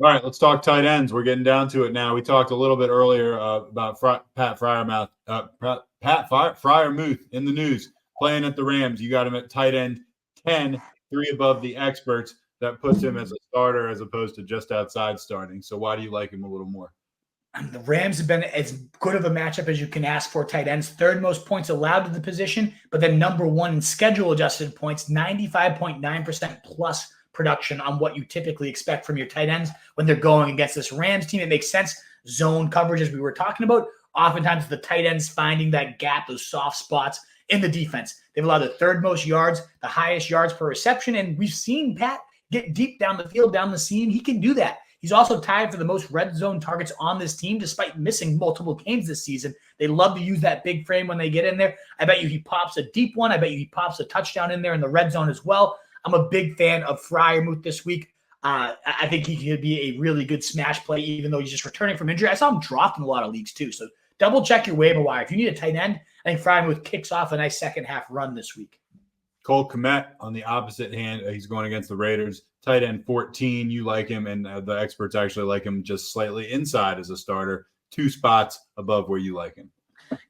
All right, let's talk tight ends. We're getting down to it now. We talked a little bit earlier about Pat Freiermuth. Freiermuth in the news playing at the Rams. You got him at tight end 10, 3 above the experts. That puts him as a starter as opposed to just outside starting. So why do you like him a little more? The Rams have been as good of a matchup as you can ask for tight ends. Third most points allowed to the position, but then number one in schedule adjusted points, 95.9% plus production on what you typically expect from your tight ends when they're going against this Rams team. It makes sense. Zone coverage, as we were talking about, oftentimes the tight ends finding that gap, those soft spots in the defense. They've allowed the third most yards, the highest yards per reception, and we've seen Pat get deep down the field, down the seam. He can do that. He's also tied for the most red zone targets on this team, despite missing multiple games this season. They love to use that big frame when they get in there. I bet you he pops a deep one. I bet you he pops a touchdown in there in the red zone as well. I'm a big fan of Freiermuth this week. I think he could be a really good smash play, even though he's just returning from injury. I saw him dropped in a lot of leagues too. So double check your waiver wire. If you need a tight end, I think Freiermuth kicks off a nice second half run this week. Cole Kmet on the opposite hand. He's going against the Raiders. Tight end 14. You like him, and the experts actually like him just slightly inside as a starter. 2 spots above where you like him.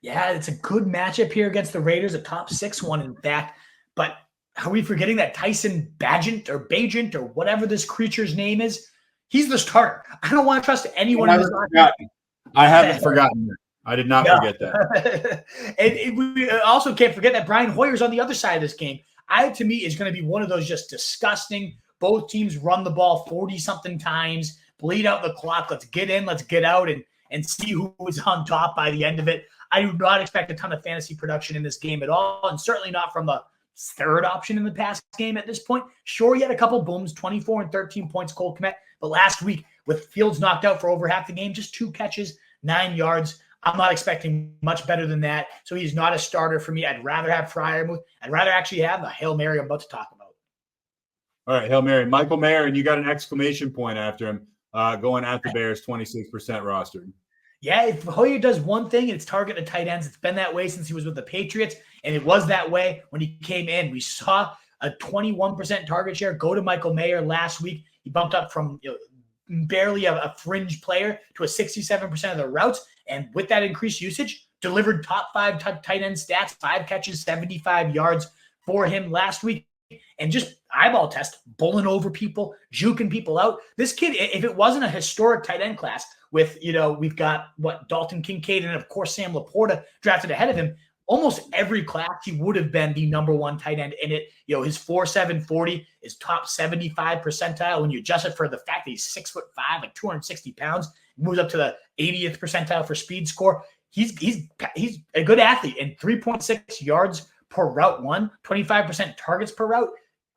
Yeah, it's a good matchup here against the Raiders, a top 6 one, in fact. But are we forgetting that Tyson Bagent or whatever this creature's name is? He's the starter. I don't want to trust anyone. I haven't forgotten that. I did not forget that. And we also can't forget that Brian Hoyer's on the other side of this game. To me, is going to be one of those just disgusting. Both teams run the ball 40-something times, bleed out the clock. Let's get in, let's get out, and see who is on top by the end of it. I do not expect a ton of fantasy production in this game at all, and certainly not from the third option in the past game at this point. Sure, he had a couple booms, 24 and 13 points, Cole Kmet, but last week, with Fields knocked out for over half the game, just 2 catches, 9 yards. I'm not expecting much better than that. So he's not a starter for me. I'd rather have Freiermuth. I'd rather actually have the Hail Mary I'm about to talk about. All right, Hail Mary. Michael Mayer, and you got an exclamation point after him going at the Bears, 26% rostered. Yeah, if Hoyer does one thing, it's target the tight ends. It's been that way since he was with the Patriots, and it was that way when he came in. We saw a 21% target share go to Michael Mayer last week. He bumped up from barely a fringe player to a 67% of the routes. And with that increased usage, delivered top 5 tight end stats, 5 catches, 75 yards for him last week. And just eyeball test, bowling over people, juking people out. This kid, if it wasn't a historic tight end class with, we've got Dalton Kincaid and of course Sam Laporta drafted ahead of him, almost every class he would have been the number 1 tight end in it. His 4.7 40 is top 75 percentile when you adjust it for the fact that he's 6'5", like 260 pounds. Moves up to the 80th percentile for speed score. He's a good athlete, and 3.6 yards per route one, 25% targets per route.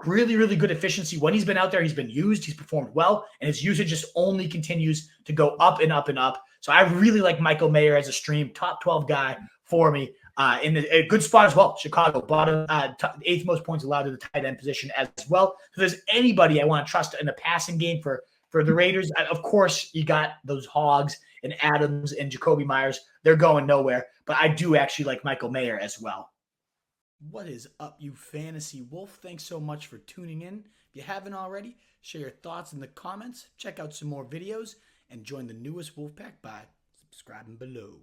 Really, really good efficiency. When he's been out there, he's been used. He's performed well, and his usage just only continues to go up and up and up. So I really like Michael Mayer as a stream, top 12 guy for me in a good spot as well. Chicago, bottom 8th most points allowed to the tight end position as well. So if there's anybody I want to trust in a passing game for the Raiders, of course, you got those Hogs and Adams and Jacoby Myers. They're going nowhere, but I do actually like Michael Mayer as well. What is up, you fantasy wolf? Thanks so much for tuning in. If you haven't already, share your thoughts in the comments, check out some more videos, and join the newest Wolfpack by subscribing below.